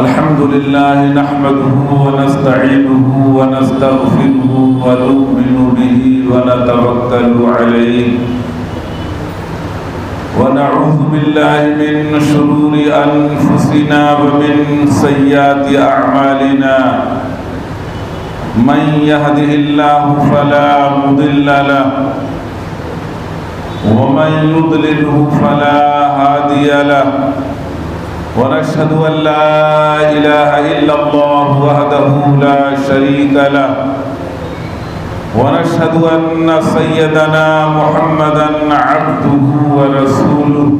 الحمد لله نحمده ونستعينه ونستغفره ونؤمن به ونتوكل عليه ونعوذ بالله من شرور أنفسنا ومن سيئات أعمالنا من يهده الله فلا مضل له ومن يضلله فلا هادي له ونشهد أن لا إله إلا الله وحده لا شريك له ونشهد أن سيدنا محمدا عبده ورسوله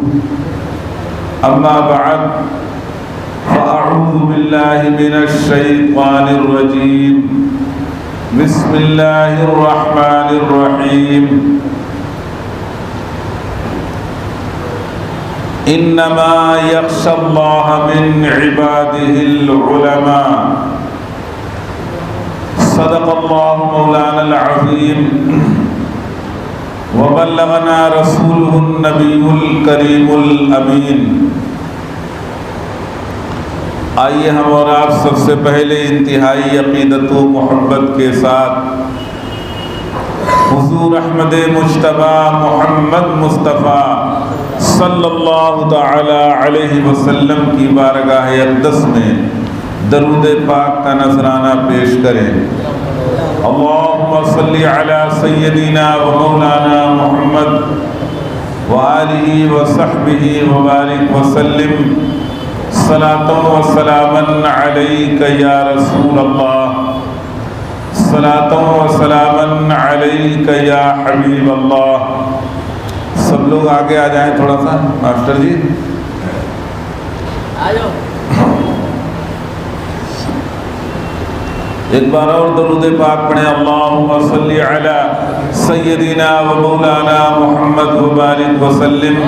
أما بعد فأعوذ بالله من الشيطان الرجيم بسم الله الرحمن الرحيم إنما يخشى الله من عباده العلماء صدق الله مولانا العظيم وبلغنا رسوله النبي الكريم الأمين۔ آئیے ہم اور آپ سب سے پہلے انتہائی عقیدت و محبت کے ساتھ حضور احمد مجتبی محمد مصطفیٰ صلی اللہ تعالی علیہ وسلم کی بارگاہ اقدس میں درود پاک کا نذرانہ پیش کریں۔ اللہم صلی علی سیدنا و مولانا محمد وآلہ وصحبہ وبارک وسلم صلاۃ و سلاما علیک یا رسول اللہ، صلاۃ و سلاما علیک یا حبیب اللہ۔ سب لوگ آگے آ جائیں تھوڑا سا، ماسٹر جی ایک بار اور درود پاک پڑھیں۔ اللہم صلی علی سیدنا و مولانا محمد وبارک وسلم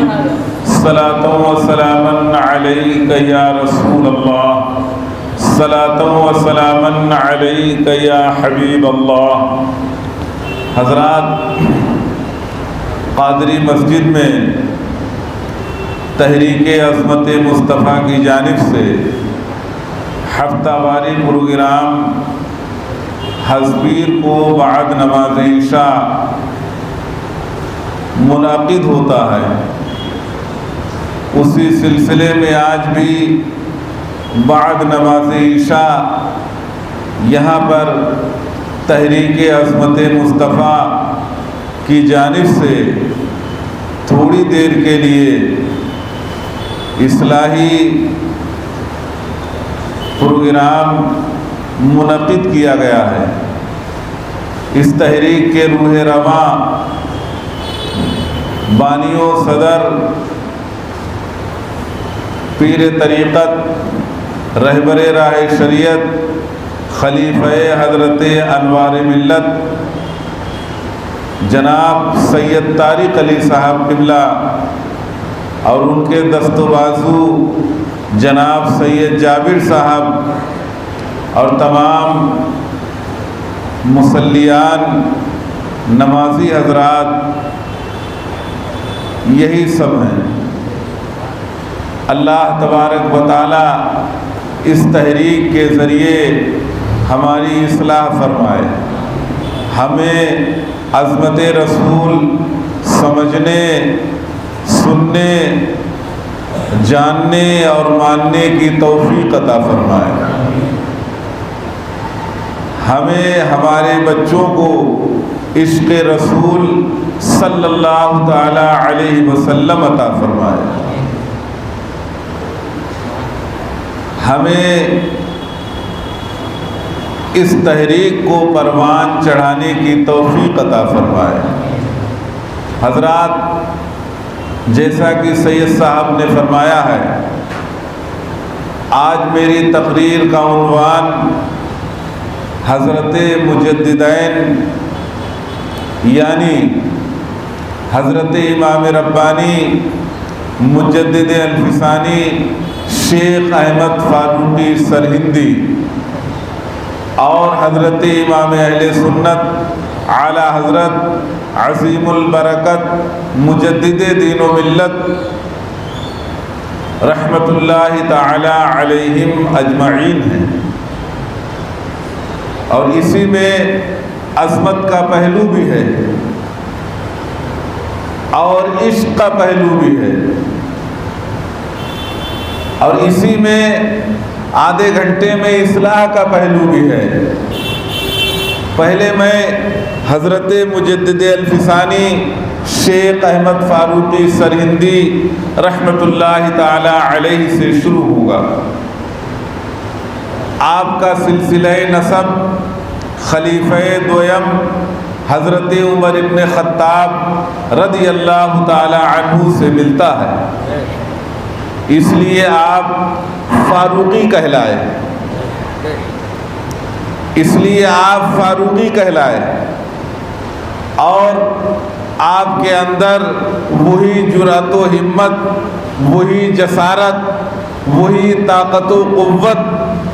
صلاۃ و سلاما علیک یا رسول اللہ، صلاۃ و سلاما علیک یا حبیب اللہ۔ حضرات، قادری مسجد میں تحریک عظمت مصطفیٰ کی جانب سے ہفتہ واری پروگرام ہزبیر کو بعد نماز عشاء منعقد ہوتا ہے۔ اسی سلسلے میں آج بھی بعد نماز عشاء یہاں پر تحریک عظمت مصطفیٰ کی جانب سے تھوڑی دیر کے لیے اصلاحی پروگرام منعقد کیا گیا ہے۔ اس تحریک کے روح رواں بانی و صدر پیر طریقت رہبر راہ شریعت خلیفہ حضرت انوار ملت جناب سید طارق علی صاحب قبلہ اور ان کے دست و بازو جناب سید جابر صاحب اور تمام مصلیان نمازی حضرات، یہی سب ہیں۔ اللہ تبارک و تعالی اس تحریک کے ذریعے ہماری اصلاح فرمائے، ہمیں عظمت رسول سمجھنے، سننے، جاننے اور ماننے کی توفیق عطا فرمائے، ہمیں ہمارے بچوں کو عشق رسول صلی اللہ تعالی علیہ وسلم عطا فرمائے، ہمیں اس تحریک کو پروان چڑھانے کی توفیق عطا فرمائے۔ حضرات، جیسا کہ سید صاحب نے فرمایا ہے، آج میری تقریر کا عنوان حضرت مجددین یعنی حضرت امام ربانی مجدد الفسانی شیخ احمد فاروقی سرہندی اور حضرت امام اہل سنت اعلیٰ حضرت عظیم البرکت مجدد دین و ملت رحمت اللہ تعالی علیہم اجمعین ہیں، اور اسی میں عظمت کا پہلو بھی ہے اور عشق کا پہلو بھی ہے، اور اسی میں آدھے گھنٹے میں اصلاح کا پہلو بھی ہے۔ پہلے میں حضرت مجدد الفسانی شیخ احمد فاروقی سرہندی رحمت اللہ تعالی علیہ سے شروع ہوگا۔ آپ کا سلسلہ نسب خلیفہ دویم حضرت عمر ابن خطاب رضی اللہ تعالی عنہ سے ملتا ہے، اس لیے آپ فاروقی کہلائے، اس لیے آپ فاروقی کہلائے، اور آپ کے اندر وہی جرأت و ہمت، وہی جسارت، وہی طاقت و قوت،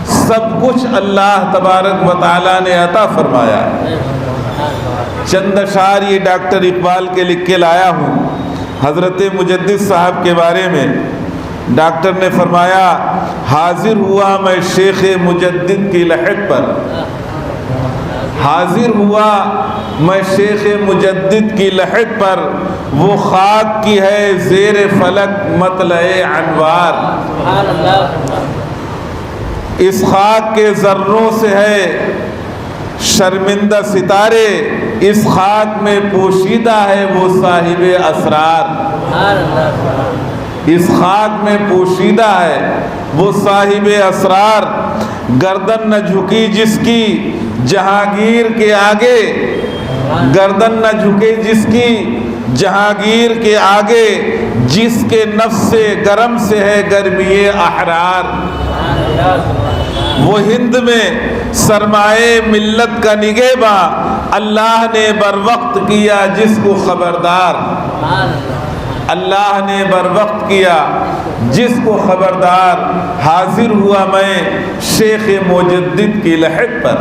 سب کچھ اللہ تبارک و تعالیٰ نے عطا فرمایا۔ چند اشعار یہ ڈاکٹر اقبال کے لکھ کے لایا ہوں حضرت مجدد صاحب کے بارے میں۔ ڈاکٹر نے فرمایا، حاضر ہوا میں شیخ مجدد کی لحد پر، حاضر ہوا میں شیخ مجدد کی لحد پر، وہ خاک کی ہے زیر فلک مطلع انوار، اس خاک کے ذروں سے ہے شرمندہ ستارے، اس خاک میں پوشیدہ ہے وہ صاحب اسرار، اس خاک میں پوشیدہ ہے وہ صاحب اسرار، گردن نہ جھکی جس کی جہانگیر کے آگے، گردن نہ جھکے جس کی جہانگیر کے آگے، جس کے نفس سے گرم سے ہے گرمی احرار، وہ ہند میں سرمائے ملت کا نگہباں، اللہ نے بر وقت کیا جس کو خبردار، اللہ نے بر وقت کیا جس کو خبردار، حاضر ہوا میں شیخ مجدد کی لحد پر۔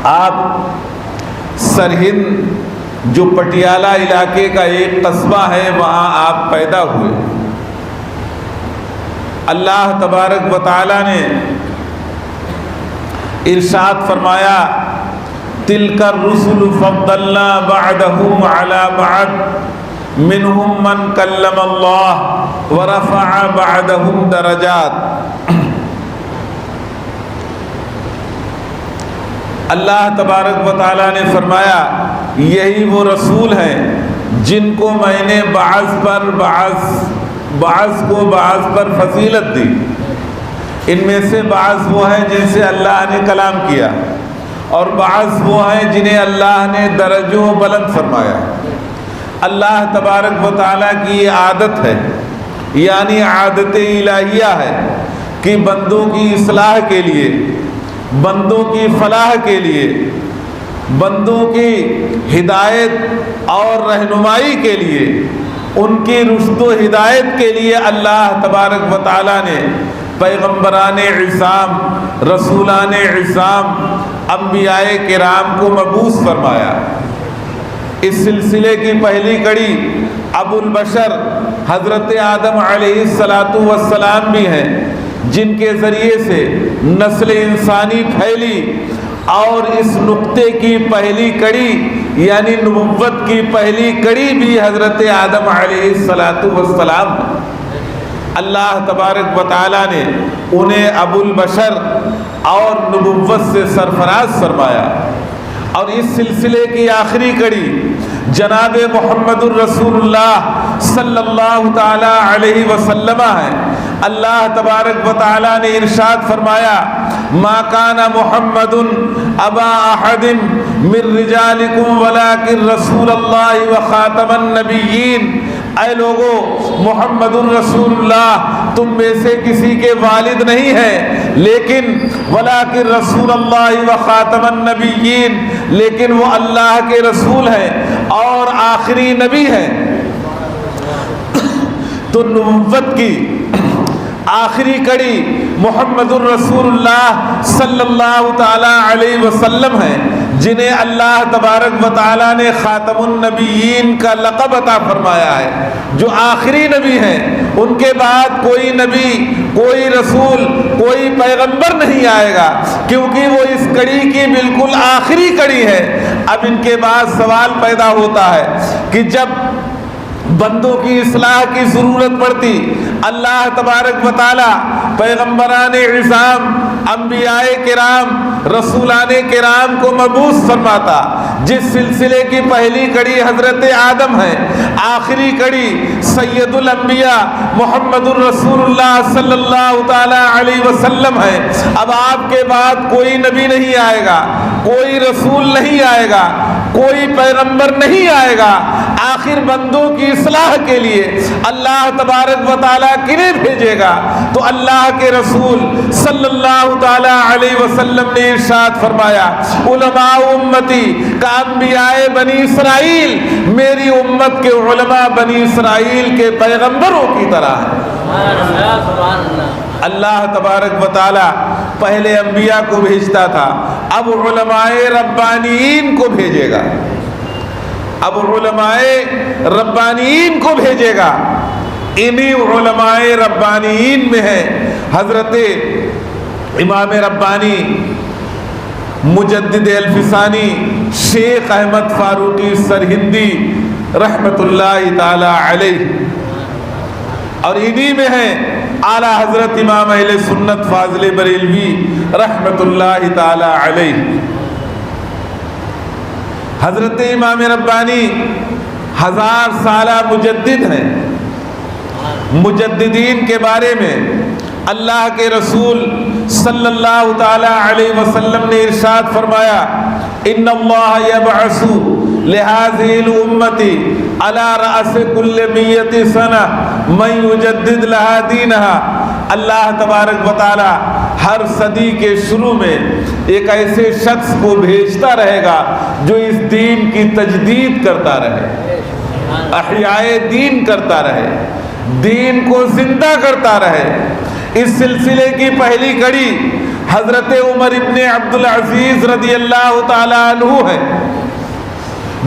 آپ سرہند جو پٹیالہ علاقے کا ایک قصبہ ہے، وہاں آپ پیدا ہوئے۔ اللہ تبارک و تعالی نے ارشاد فرمایا، تلک الرسل فضلنا بعدهم على بعد منهم من کلم اللہ ورفع بعدهم درجات۔ اللہ تبارک و تعالیٰ نے فرمایا، یہی وہ رسول ہیں جن کو میں نے بعض کو بعض پر فضیلت دی۔ ان میں سے بعض وہ ہیں جن سے اللہ نے کلام کیا، اور بعض وہ ہیں جنہیں اللہ نے درجوں بلند فرمایا۔ اللہ تبارک و تعالیٰ کی یہ عادت ہے، یعنی عادت الہیہ ہے، کہ بندوں کی اصلاح کے لیے، بندوں کی فلاح کے لیے، بندوں کی ہدایت اور رہنمائی کے لیے، ان کی رشد و ہدایت کے لیے اللہ تبارک و تعالیٰ نے پیغمبران عظام، رسولان عظام، انبیاء کرام کو مبعوث فرمایا۔ اس سلسلے کی پہلی کڑی ابو البشر حضرت آدم علیہ السلام بھی ہیں، جن کے ذریعے سے نسل انسانی پھیلی، اور اس نقطے کی پہلی کڑی یعنی نبوت کی پہلی کڑی بھی حضرت آدم علیہ السلام۔ اللہ تبارک و تعالیٰ نے انہیں ابو البشر اور نبوت سے سرفراز فرمایا، اور اس سلسلے کی آخری کڑی جناب محمد الرسول اللہ صلی اللہ تعالی علیہ وسلم ہے۔ اللہ تبارک و تعالیٰ نے ارشاد فرمایا، ما کان محمد ابا احد من رجالکم ولکن رسول اللہ وخاتم النبیین۔ اے لوگو، محمد الرسول اللہ تم میں سے کسی کے والد نہیں ہیں، لیکن ولکن رسول اللہ وخاتم النبیین، لیکن وہ اللہ کے رسول ہیں اور آخری نبی ہیں۔ تو نبوت کی آخری کڑی محمد الرسول اللہ صلی اللہ تعالی علیہ وسلم ہیں، جنہیں اللہ تبارک و تعالیٰ نے خاتم النبیین کا لقب عطا فرمایا ہے۔ جو آخری نبی ہیں، ان کے بعد کوئی نبی، کوئی رسول، کوئی پیغمبر نہیں آئے گا، کیونکہ وہ اس کڑی کی بالکل آخری کڑی ہے۔ اب ان کے بعد سوال پیدا ہوتا ہے کہ جب بندوں کی اصلاح کی ضرورت پڑتی، اللہ تبارک و تعالی پیغمبران عظام، انبیاء کرام، رسولان کرام کو مبعوث فرماتا، جس سلسلے کی پہلی کڑی حضرت آدم ہے، آخری کڑی سید الانبیاء محمد الرسول اللہ صلی اللہ تعالی علیہ وسلم ہے۔ اب آپ کے بعد کوئی نبی نہیں آئے گا، کوئی رسول نہیں آئے گا، کوئی پیغمبر نہیں آئے گا۔ آخر بندوں کی اصلاح کے لیے اللہ تبارک و تعالیٰ کنہیں بھیجے گا؟ تو اللہ کے رسول صلی اللہ تعالی علیہ وسلم نے ارشاد فرمایا، علماء امتی کا انبیاء بنی اسرائیل، میری امت کے علماء بنی اسرائیل کے پیغمبروں کی طرح ہے۔ اللہ تبارک و تعالیٰ پہلے انبیاء کو بھیجتا تھا، اب علماء ربانیین کو بھیجے گا، اب علماء ربانیین کو بھیجے گا۔ انہی علماء ربانیین میں ہے حضرت امام ربانی مجدد الفسانی شیخ احمد فاروقی سرہندی رحمت اللہ تعالی علیہ، اور انہی میں ہے اعلیٰ حضرت امام اہل سنت فاضل بریلوی رحمت اللہ تعالی علیہ۔ حضرت امام ربانی 1000 سالہ مجدد ہیں۔ مجددین کے بارے میں اللہ کے رسول صلی اللہ تعالی علیہ وسلم نے ارشاد فرمایا، ان اللہ یبعث لہذه الامت علی رأس کل 100 سنہ من یجدد لها دینها۔ اللہ تبارک و تعالی ہر صدی کے شروع میں ایک ایسے شخص کو بھیجتا رہے گا جو اس دین کی تجدید کرتا رہے، احیاء دین کرتا رہے، دین کو زندہ کرتا رہے۔ اس سلسلے کی پہلی کڑی حضرت عمر ابن عبدالعزیز رضی اللہ تعالیٰ عنہ ہے،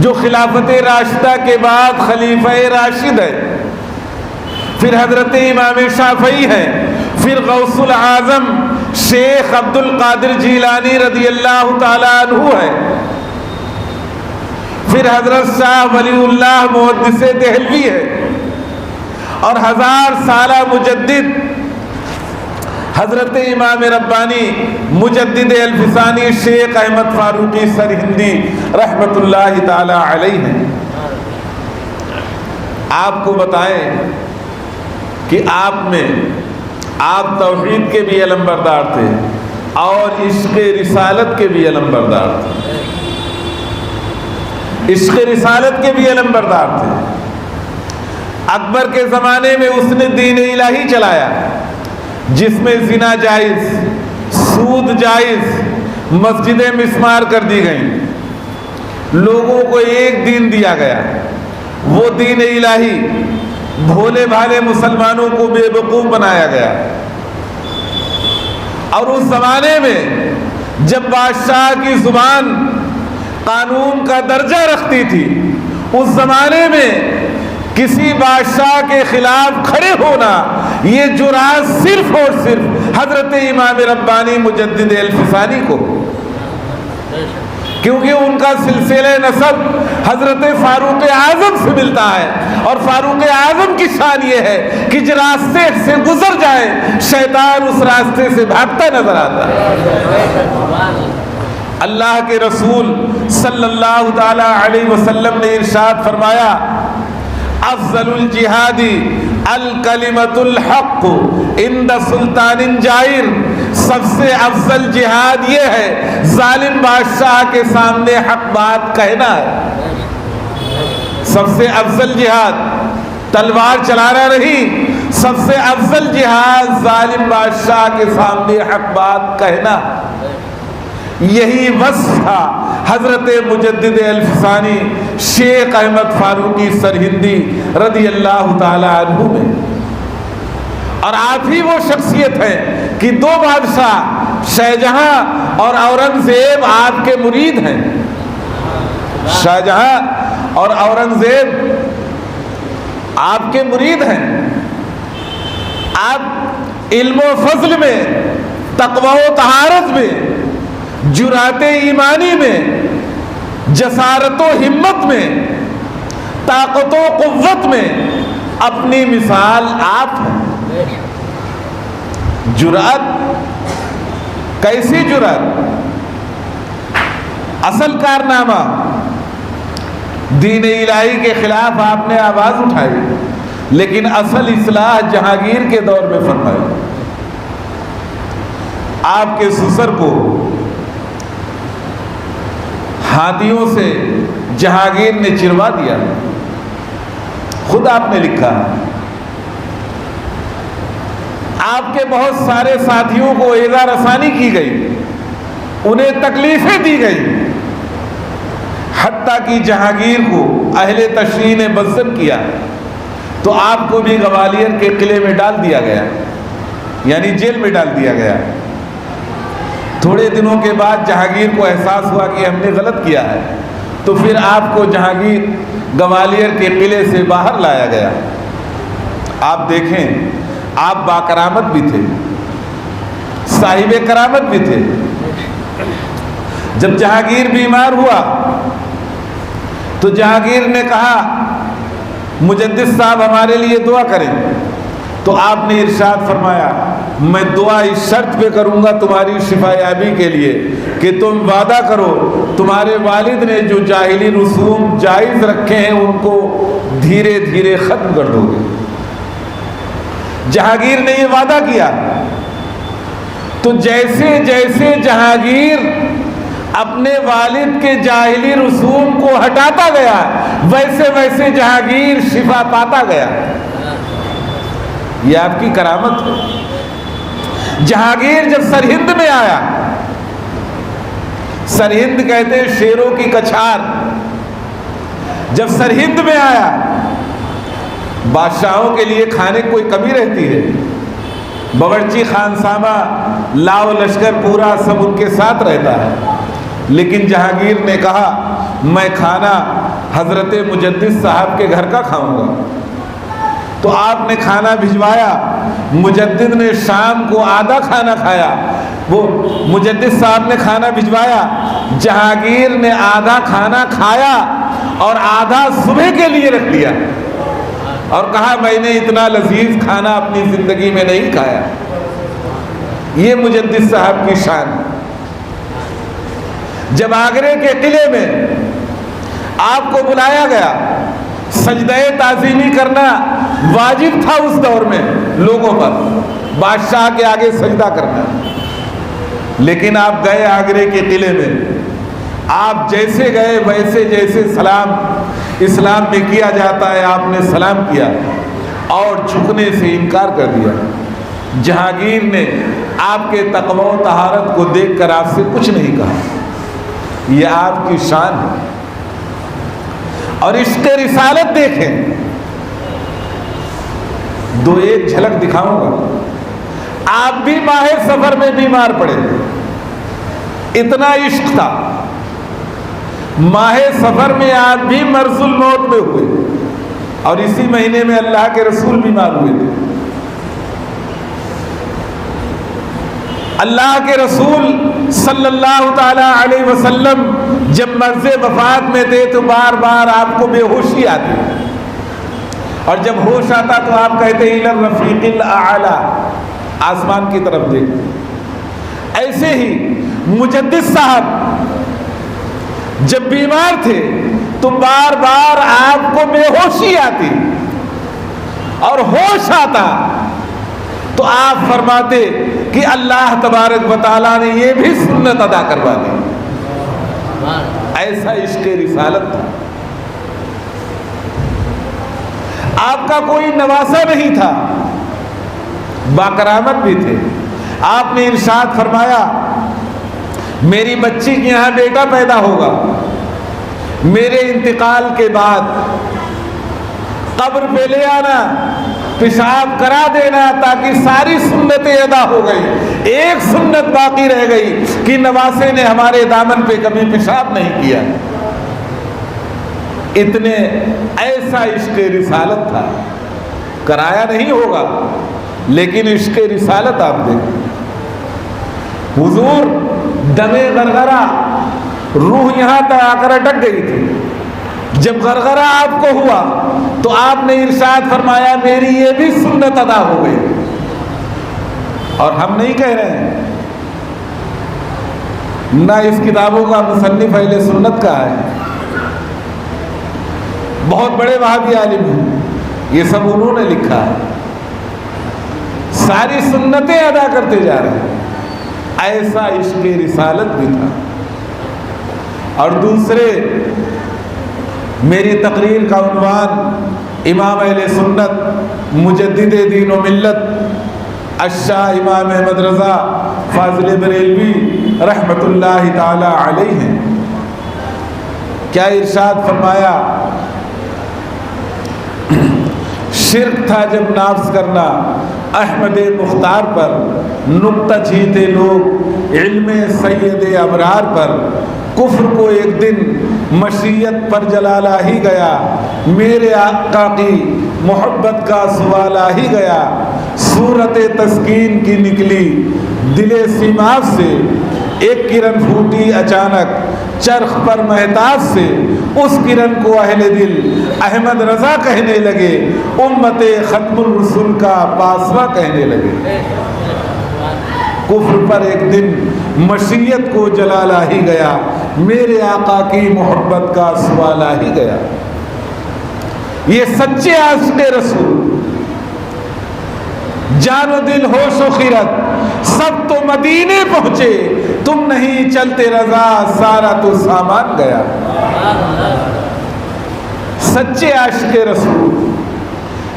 جو خلافت راشدہ کے بعد خلیفہ راشد ہے۔ پھر حضرت امام شافعی ہے، پھر غوث العظم شیخ عبد القادر جیلانی رضی اللہ تعالیٰ عنہ ہے، پھر حضرت شاہ ولی اللہ محدث دہلوی ہے، اور 1000 سالہ مجدد حضرت امام ربانی مجدد الفسانی شیخ احمد فاروقی سرہندی رحمت اللہ تعالی علیہ ہیں۔ آپ کو بتائیں کہ آپ توحید کے بھی علم بردار تھے اور عشق رسالت کے بھی علم بردار تھے، عشق رسالت کے بھی علم بردار تھے۔ اکبر کے زمانے میں اس نے دین الہی چلایا، جس میں زنا جائز، سود جائز، مسجدیں مسمار کر دی گئیں، لوگوں کو ایک دین دیا گیا، وہ دین الہی۔ بھولے بھالے مسلمانوں کو بے وقوف بنایا گیا۔ اور اس زمانے میں جب بادشاہ کی زبان قانون کا درجہ رکھتی تھی، اس زمانے میں کسی بادشاہ کے خلاف کھڑے ہونا یہ جرأت صرف اور صرف حضرت امام ربانی مجدد الفسانی کو، کیونکہ ان کا سلسلہ نسب حضرت فاروق اعظم سے ملتا ہے، اور فاروق اعظم کی شان یہ ہے کہ جس راستے سے گزر جائے شیطان اس راستے سے بھاگتا نظر آتا ہے۔ اللہ کے رسول صلی اللہ تعالی علیہ وسلم نے ارشاد فرمایا، افضل الجہاد الکلمۃ الحق عند سلطان جائر، سب سے افضل جہاد یہ ہے ظالم بادشاہ کے سامنے حق بات کہنا ہے۔ سب سے افضل جہاد تلوار چلانا نہیں، سب سے افضل جہاد ظالم بادشاہ کے سامنے حق بات کہنا۔ یہی وصف تھا حضرت مجدد الفسانی شیخ احمد فاروقی سرہندی رضی اللہ تعالی عنہ میں۔ اور آپ ہی وہ شخصیت ہے کہ 2 بادشاہ شاہجہاں اور اورنگزیب آپ کے مرید ہیں۔ شاہجہاں اور اورنگزیب آپ کے مرید ہیں، آپ علم و فضل میں، تقوی و طہارت میں، جرأت ایمانی میں، جسارت و ہمت میں، طاقت و قوت میں اپنی مثال آپ ہیں۔ جرأت، کیسی جرأت؟ اصل کارنامہ دین الہی کے خلاف آپ نے آواز اٹھائی، لیکن اصل اصلاح جہانگیر کے دور میں فرمائی۔ آپ کے سسر کو ہاتھیوں سے جہانگیر نے چروا دیا، خود آپ نے لکھا۔ آپ کے بہت سارے ساتھیوں کو ایذا رسانی کی گئی، انہیں تکلیفیں دی گئی، حتیٰ کہ جہانگیر کو اہل تشریح نے بزدل کیا تو آپ کو بھی گوالیئر کے قلعے میں ڈال دیا گیا، یعنی جیل میں ڈال دیا گیا۔ تھوڑے دنوں کے بعد جہانگیر کو احساس ہوا کہ ہم نے غلط کیا ہے، تو پھر آپ کو جہانگیر گوالیئر کے قلعے سے باہر لایا گیا۔ آپ دیکھیں، آپ باکرامت بھی تھے، صاحب کرامت بھی تھے۔ جب جہانگیر بیمار ہوا تو جہانگیر نے کہا مجدد صاحب ہمارے لیے دعا کریں، تو آپ نے ارشاد فرمایا میں دعا اس شرط پہ کروں گا تمہاری شفا یابی کے لیے کہ تم وعدہ کرو تمہارے والد نے جو جاہلی رسوم جائز رکھے ہیں ان کو دھیرے دھیرے ختم کر دو گے۔ جہانگیر نے یہ وعدہ کیا، تو جیسے جیسے جہانگیر اپنے والد کے جاہلی رسوم کو ہٹاتا گیا ویسے ویسے جہانگیر شفا پاتا گیا۔ یہ آپ کی کرامت ہے۔ جہانگیر جب سرہند میں آیا، سرہند کہتے ہیں شیروں کی کچھار، جب سرہند میں آیا، بادشاہوں کے لیے کھانے کوئی کمی رہتی ہے، باورچی خانسامہ لاؤ لشکر پورا سب ان کے ساتھ رہتا ہے، لیکن جہانگیر نے کہا میں کھانا حضرت مجدد صاحب کے گھر کا کھاؤں گا۔ تو آپ نے کھانا بھجوایا، مجدد نے شام کو آدھا کھانا کھایا، وہ مجدد صاحب نے کھانا بھجوایا، جہانگیر نے آدھا کھانا کھایا اور آدھا صبح کے لیے رکھ لیا اور کہا میں نے اتنا لذیذ کھانا اپنی زندگی میں نہیں کھایا۔ یہ مجدد صاحب کی شان۔ جب آگرے کے قلعے میں آپ کو بلایا گیا، سجدہ تعظیمی کرنا واجب تھا اس دور میں لوگوں پر، بادشاہ کے آگے سجدہ کرنا، لیکن آپ گئے آگرے کے قلعے میں، آپ جیسے گئے ویسے جیسے سلام اسلام میں کیا جاتا ہے آپ نے سلام کیا اور جھکنے سے انکار کر دیا۔ جہانگیر نے آپ کے تقوی و طہارت کو دیکھ کر آپ سے کچھ نہیں کہا۔ یہ آپ کی شان ہے۔ اور عشق رسالت دیکھیں، دو ایک جھلک دکھاؤں گا۔ آپ بھی ماہ سفر میں بیمار پڑے، اتنا عشق تھا، ماہ سفر میں آپ بھی مرض الموت میں ہوئے، اور اسی مہینے میں اللہ کے رسول بیمار ہوئے تھے۔ اللہ کے رسول صلی اللہ تعالی علیہ وسلم جب مرض وفات میں تھے تو بار بار آپ کو بے ہوشی آتی، اور جب ہوش آتا تو آپ کہتے الی الرفیق الاعلی، آسمان کی طرف دیکھ۔ ایسے ہی مجدد صاحب جب بیمار تھے تو بار بار آپ کو بے ہوشی آتی، اور ہوش آتا تو آپ فرماتے کہ اللہ تبارک و تعالیٰ نے یہ بھی سنت ادا کروا دی۔ ایسا عشق رسالت تھا۔ آپ کا کوئی نواسا نہیں تھا، باکرامت بھی تھے۔ آپ نے ارشاد فرمایا میری بچی کے یہاں بیٹا پیدا ہوگا، میرے انتقال کے بعد قبر پہ لے آنا، پیشاب کرا دینا، تاکہ ساری سنتیں ادا ہو گئی، ایک سنت باقی رہ گئی کہ نواسے نے ہمارے دامن پہ کبھی پیشاب نہیں کیا۔ اتنے ایسا عشق رسالت تھا، کرایا نہیں ہوگا لیکن عشق رسالت آپ دیکھیں. حضور دمے غرغرہ، روح یہاں تک آ کر اٹک گئی تھی. جب غرغرہ آپ کو ہوا تو آپ نے ارشاد فرمایا میری یہ بھی سنت ادا ہو گئی. اور ہم نہیں کہہ رہے ہیں، نہ اس کتابوں کا مصنف اہل سنت کا ہے، بہت بڑے وہابی عالم ہیں، یہ سب انہوں نے لکھا ہے. ساری سنتیں ادا کرتے جا رہے ہیں. ایسا عشق رسالت بھی تھا. اور دوسرے، میری تقریر کا عنوان امام اہل سنت مجدد دین و ملت الشاہ امام احمد رضا فاضل بریلوی رحمت اللہ تعالی علیہ ہیں. کیا ارشاد فرمایا؟ شرک تھا جب نافذ کرنا احمد مختار پر، نکتہ چھینتے لوگ علم سید ابرار پر. کفر کو ایک دن مشیت پر جلالا ہی گیا، میرے آقا کی محبت کا سوالا ہی گیا. صورت تسکین کی نکلی دل سیماب سے، ایک کرن پھوٹی اچانک چرخ پر مہتاب سے. اس کرن کو اہل دل احمد رضا کہنے لگے، امت ختم الرسول کا پاسوا کہنے لگے. کفر پر ایک دن مشیت کو جلالا ہی گیا، میرے آقا کی محبت کا سوالا ہی گیا. یہ سچے عاشق رسول، جان و دل ہوش و خیرت سب تو مدینے پہنچے، تم نہیں چلتے رضا سارا تو سامان گیا. سچے عاشق رسول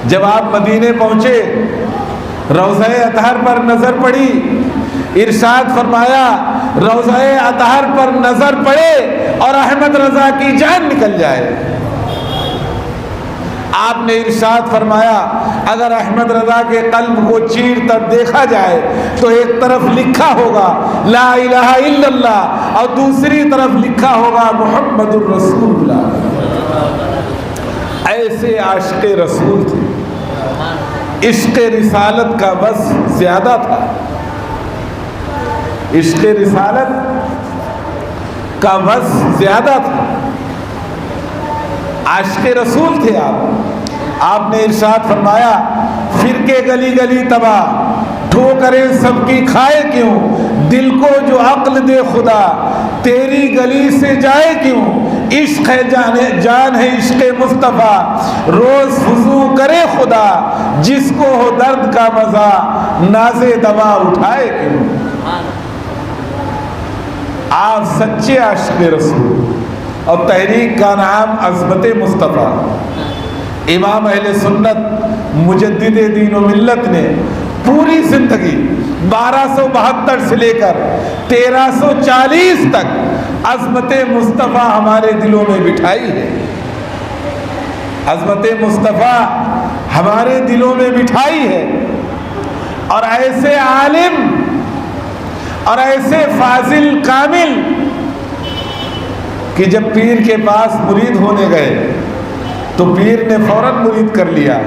جب آپ مدینے پہنچے، روضہ اطہر پر نظر پڑی، ارشاد فرمایا روضہ اطہر پر نظر پڑے اور احمد رضا کی جان نکل جائے. آپ نے ارشاد فرمایا اگر احمد رضا کے قلب کو چیر کر دیکھا جائے تو ایک طرف لکھا ہوگا لا الہ الا اللہ اور دوسری طرف لکھا ہوگا محمد الرسول اللہ. ایسے عاشق رسول تھے. عشق رسالت کا بس زیادہ تھا. عشق رسالت کا بس زیادہ تھا. عاشق رسول تھے آپ نے ارشاد فرمایا فرقے گلی گلی تباہ، ٹھوکریں سب کی کھائے کیوں، دل کو جو عقل دے خدا تیری گلی سے جائے کیوں. عشق ہے جان ہے عشق مصطفیٰ، روز وضو کرے خدا، جس کو ہو درد کا مزہ ناز دوا اٹھائے کیوں. آپ سچے عاشق رسول اور تحریک کا نام عظمت مصطفیٰ. امام اہل سنت مجدد دین و ملت نے پوری زندگی 1272 سے لے کر 1340 تک عظمت مصطفیٰ ہمارے دلوں میں بٹھائی ہے. عظمت مصطفیٰ ہمارے دلوں میں بٹھائی ہے. اور ایسے عالم اور ایسے فاضل کامل کہ جب پیر کے پاس مرید ہونے گئے تو پیر نے فوراً مرید کر لیا.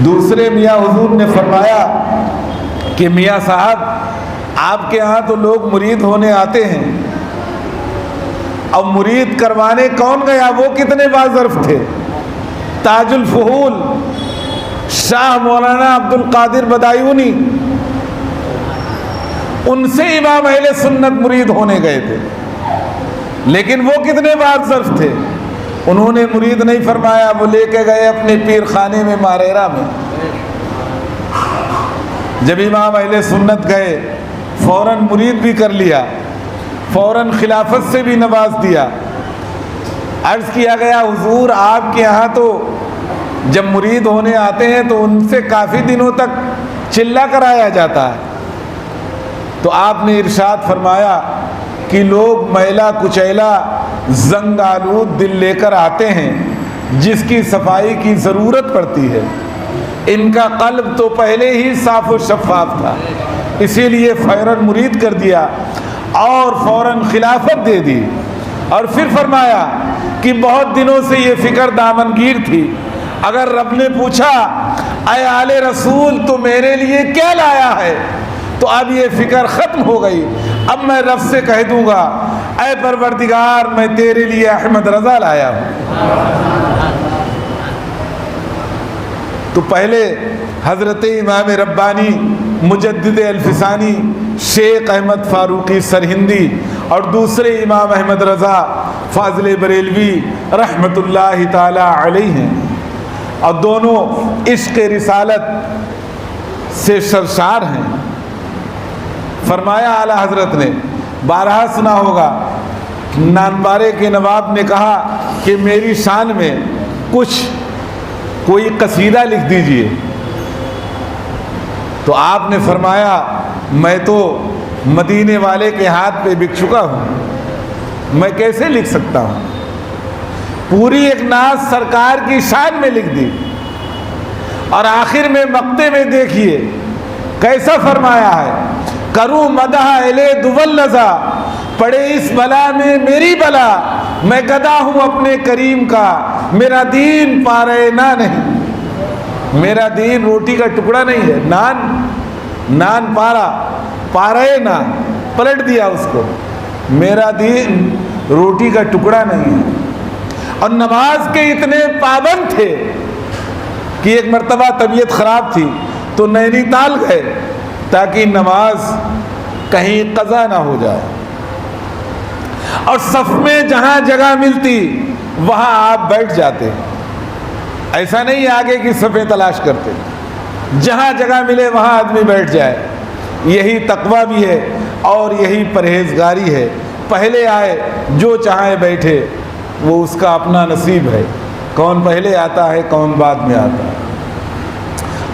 دوسرے میاں حضور نے فرمایا کہ میاں صاحب آپ کے ہاں تو لوگ مرید ہونے آتے ہیں، اب مرید کروانے کون گیا؟ وہ کتنے باظرف تھے. تاج الفہول شاہ مولانا عبد القادر بدایونی، ان سے امام اہل سنت مرید ہونے گئے تھے، لیکن وہ کتنے باظرف تھے. انہوں نے مرید نہیں فرمایا، وہ لے کے گئے اپنے پیر خانے میں ماریرا میں. جب امام اہل سنت گئے فوراً مرید بھی کر لیا، فوراً خلافت سے بھی نواز دیا. عرض کیا گیا حضور آپ کے یہاں تو جب مرید ہونے آتے ہیں تو ان سے کافی دنوں تک چلہ کرایا جاتا ہے. تو آپ نے ارشاد فرمایا کہ لوگ میلا کچیلا زنگ آلود دل لے کر آتے ہیں جس کی صفائی کی ضرورت پڑتی ہے. ان کا قلب تو پہلے ہی صاف و شفاف تھا، اسی لیے فوراً مرید کر دیا اور فوراً خلافت دے دی. اور پھر فرمایا کہ بہت دنوں سے یہ فکر دامنگیر تھی، اگر رب نے پوچھا اے آل رسول تو میرے لیے کیا لایا ہے، تو اب یہ فکر ختم ہو گئی، اب میں رب سے کہہ دوں گا اے پروردگار میں تیرے لیے احمد رضا لایا ہوں۔ تو پہلے حضرت امام ربانی مجدد الفسانی شیخ احمد فاروقی سرہندی اور دوسرے امام احمد رضا فاضل بریلوی رحمت اللہ تعالی علیہ ہیں، اور دونوں عشق رسالت سے سرشار ہیں۔ فرمایا اعلیٰ حضرت نے، بارہا سنا ہوگا، نانبارے کے نواب نے کہا کہ میری شان میں کوئی قصیدہ لکھ دیجئے، تو آپ نے فرمایا میں تو مدینے والے کے ہاتھ پہ بک چکا ہوں، میں کیسے لکھ سکتا ہوں؟ پوری ایک نعت سرکار کی شان میں لکھ دی، اور آخر میں مقطع میں دیکھیے کیسا فرمایا ہے، کروں مدح الے دولزا، پڑے اس بلا میں میری بلا، میں گدا ہوں اپنے کریم کا، میرا دین پارے نہ نہیں، میرا دین روٹی کا ٹکڑا نہیں ہے، نان پارا، پارے نہ، پلٹ دیا اس کو، میرا دین روٹی کا ٹکڑا نہیں ہے۔ اور نماز کے اتنے پابند تھے کہ ایک مرتبہ طبیعت خراب تھی تو نینی تال گئے تاکہ نماز کہیں قضا نہ ہو جائے، اور صف میں جہاں جگہ ملتی وہاں آپ بیٹھ جاتے، ایسا نہیں آگے کی صفیں تلاش کرتے، جہاں جگہ ملے وہاں آدمی بیٹھ جائے۔ یہی تقویٰ بھی ہے اور یہی پرہیزگاری ہے، پہلے آئے جو چاہے بیٹھے، وہ اس کا اپنا نصیب ہے، کون پہلے آتا ہے کون بعد میں آتا ہے۔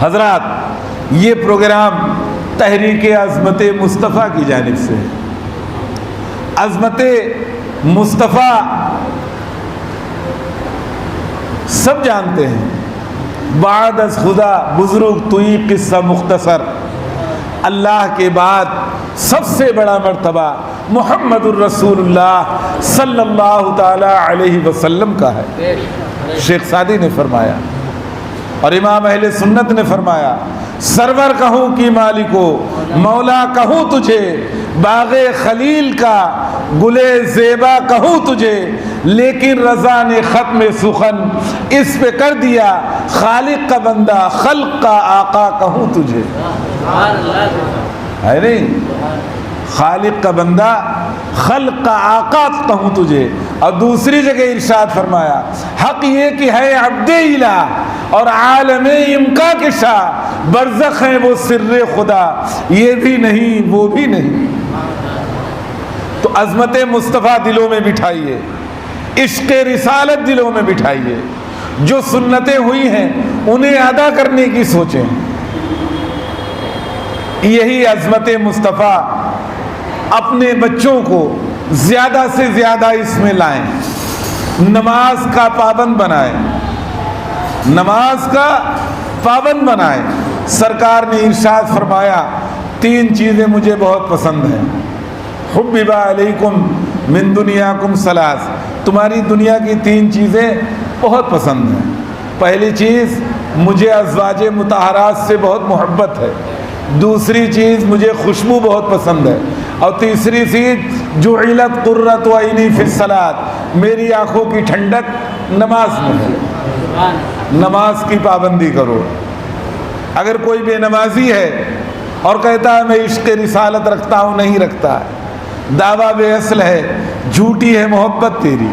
حضرات، یہ پروگرام تحریک عظمت مصطفیٰ کی جانب سے ہے۔ عظمت مصطفیٰ سب جانتے ہیں، بعد از خدا بزرگ توئی قصہ مختصر، اللہ کے بعد سب سے بڑا مرتبہ محمد الرسول اللہ صلی اللہ تعالی علیہ وسلم کا ہے۔ شیخ سعدی نے فرمایا اور امام اہل سنت نے فرمایا، سرور کہوں کی مالکو، مولا کہوں تجھے، باغ خلیل کا گلے زیبا کہوں تجھے، لیکن رضا نے ختم سخن اس پہ کر دیا، خالق کا بندہ خلق کا آقا کہوں تجھے، ہے نہیں؟ خالق کا بندہ خلق کا آقا کہوں تجھے۔ اور دوسری جگہ ارشاد فرمایا، حق یہ کہ ہے عبد الہ اور عالم امکا کے شاہ، برزخ ہیں وہ سر خدا، یہ بھی نہیں وہ بھی نہیں۔ تو عظمت مصطفیٰ دلوں میں بٹھائیے، عشق رسالت دلوں میں بٹھائیے، جو سنتیں ہوئی ہیں انہیں ادا کرنے کی سوچیں۔ یہی عظمت مصطفیٰ اپنے بچوں کو زیادہ سے زیادہ اس میں لائیں، نماز کا پابند بنائیں، نماز کا پابند بنائیں۔ سرکار نے ارشاد فرمایا، تین چیزیں مجھے بہت پسند ہیں، حبب علیکم من دنیاکم ثلاث، تمہاری دنیا کی تین چیزیں بہت پسند ہیں۔ پہلی چیز، مجھے ازواج مطہرات سے بہت محبت ہے، دوسری چیز مجھے خوشبو بہت پسند ہے، اور تیسری چیز جعلت قرۃ عینی فی الصلاۃ، میری آنکھوں کی ٹھنڈک نماز میں ہے۔ نماز کی پابندی کرو۔ اگر کوئی بے نمازی ہے اور کہتا ہے میں عشق رسالت رکھتا ہوں، نہیں رکھتا ہے، دعویٰ بے اصل ہے، جھوٹی ہے محبت تیری۔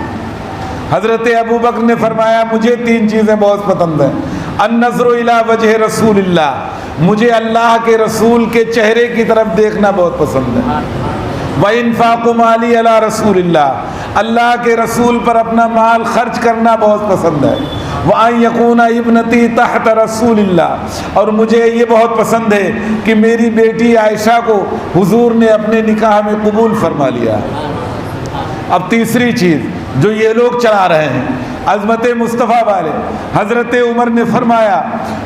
حضرت ابوبکر نے فرمایا، مجھے تین چیزیں بہت پسند ہیں، النظر الی وجہ رسول اللہ، مجھے اللہ کے رسول کے چہرے کی طرف دیکھنا بہت پسند ہے، وانفاق مالی علی رسول اللہ، اللہ کے رسول پر اپنا مال خرچ کرنا بہت پسند ہے، وان یکون ابنتی تحت رسول اللہ، اور مجھے یہ بہت پسند ہے کہ میری بیٹی عائشہ کو حضور نے اپنے نکاح میں قبول فرما لیا۔ اب تیسری چیز جو یہ لوگ چلا رہے ہیں عظمت مصطفیٰ والے، حضرت عمر نے فرمایا،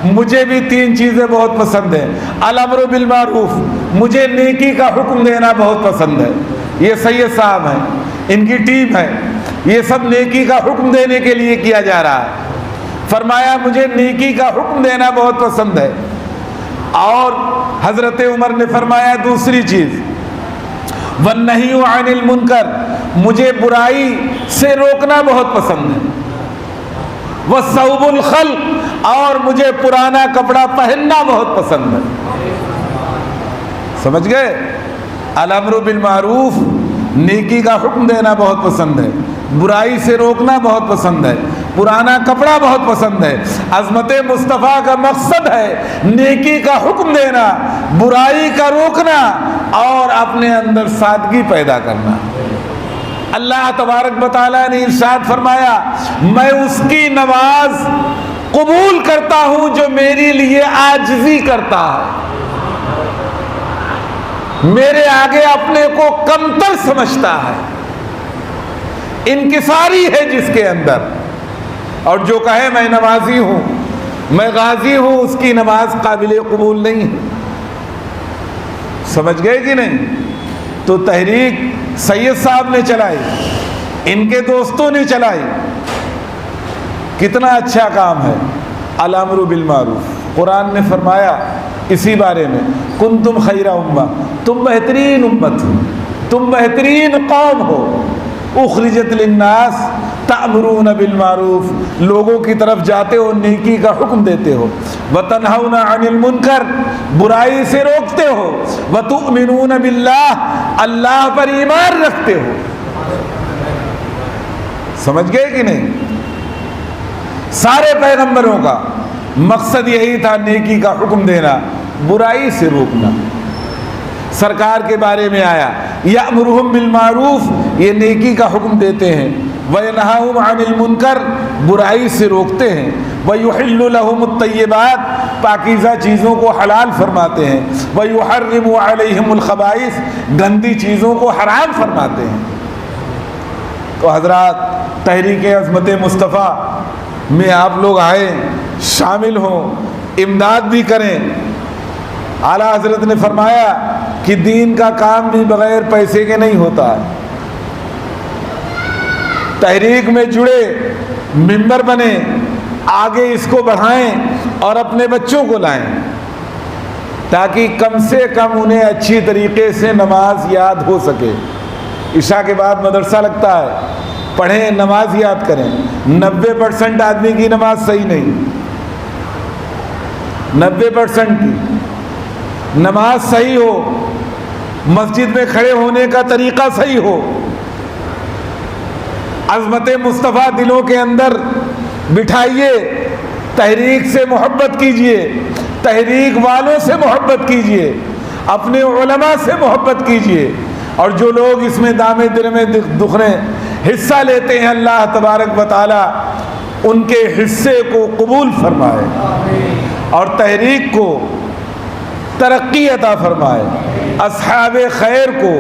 مجھے بھی تین چیزیں بہت پسند ہیں، الامر بالمعروف، مجھے نیکی کا حکم دینا بہت پسند ہے، یہ سید صاحب ہیں، ان کی ٹیم ہے، یہ سب نیکی کا حکم دینے کے لیے کیا جا رہا ہے۔ فرمایا مجھے نیکی کا حکم دینا بہت پسند ہے۔ اور حضرت عمر نے فرمایا دوسری چیز، وَالنَّهْيُ عَنِ الْمُنْكَرِ، مجھے برائی سے روکنا بہت پسند ہے۔ وَالثَّوْبُ الْخَلْقِ، اور مجھے پرانا کپڑا پہننا بہت پسند ہے۔ سمجھ گئے؟ الامر بالمعروف، نیکی کا حکم دینا بہت پسند ہے، برائی سے روکنا بہت پسند ہے، پرانا کپڑا بہت پسند ہے۔ عظمت مصطفیٰ کا مقصد ہے نیکی کا حکم دینا، برائی کا روکنا اور اپنے اندر سادگی پیدا کرنا۔ اللہ تبارک و تعالیٰ نے ارشاد فرمایا میں اس کی نماز قبول کرتا ہوں جو میرے لیے عاجزی کرتا ہے، میرے آگے اپنے کو کمتر سمجھتا ہے، انکساری ہے جس کے اندر، اور جو کہے میں نمازی ہوں، میں غازی ہوں، اس کی نماز قابل قبول نہیں ہے۔ سمجھ گئے کہ نہیں؟ تو تحریک سید صاحب نے چلائی، ان کے دوستوں نے چلائی، کتنا اچھا کام ہے۔ الامر بالمعروف، قرآن نے فرمایا اسی بارے میں کنتم خیر امہ، تم بہترین امت ہو، تم بہترین قوم ہو، اخرجت للناس تأمرون بالمعروف، لوگوں کی طرف جاتے ہو، نیکی کا حکم دیتے ہو، وتنہون عن المنکر، برائی سے روکتے ہو، وتؤمنون باللہ، اللہ پر ایمان رکھتے ہو۔ سمجھ گئے کہ نہیں؟ سارے پیغمبروں کا مقصد یہی تھا، نیکی کا حکم دینا، برائی سے روکنا۔ سرکار کے بارے میں آیا یأمرہم بالمعروف، یہ نیکی کا حکم دیتے ہیں، وینہاہم عن المنکر، برائی سے روکتے ہیں، ویحل لہم الطیبات، پاکیزہ چیزوں کو حلال فرماتے ہیں، ویحرم علیہم الخبائث، گندی چیزوں کو حرام فرماتے ہیں۔ تو حضرات تحریک عظمت مصطفیٰ میں آپ لوگ آئیں، شامل ہوں، امداد بھی کریں۔ اعلیٰ حضرت نے فرمایا کہ دین کا کام بھی بغیر پیسے کے نہیں ہوتا ہے۔ تحریک میں جڑے، ممبر بنے، آگے اس کو بڑھائیں اور اپنے بچوں کو لائیں تاکہ کم سے کم انہیں اچھی طریقے سے نماز یاد ہو سکے۔ عشاء کے بعد مدرسہ لگتا ہے، پڑھیں، نماز یاد کریں۔ 90% آدمی کی نماز صحیح نہیں، 90% کی نماز صحیح ہو، مسجد میں کھڑے ہونے کا طریقہ صحیح ہو، عظمت مصطفیٰ دلوں کے اندر بٹھائیے، تحریک سے محبت کیجئے، تحریک والوں سے محبت کیجئے، اپنے علماء سے محبت کیجئے، اور جو لوگ اس میں دامے دل میں دکھنے حصہ لیتے ہیں، اللہ تبارک و تعالی ان کے حصے کو قبول فرمائے اور تحریک کو ترقی عطا فرمائے، اصحاب خیر کو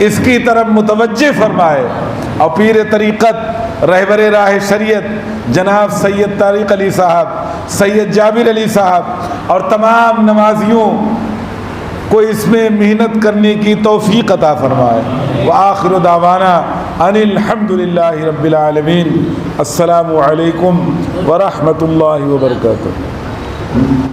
اس کی طرف متوجہ فرمائے، اور پیر طریقت رہبر راہ شریعت جناب سید طارق علی صاحب، سید جابر علی صاحب اور تمام نمازیوں کو اس میں محنت کرنے کی توفیق عطا فرمائے۔ وآخر دعوانا ان الحمد للہ رب العالمین۔ السلام علیکم ورحمۃ اللہ وبرکاتہ۔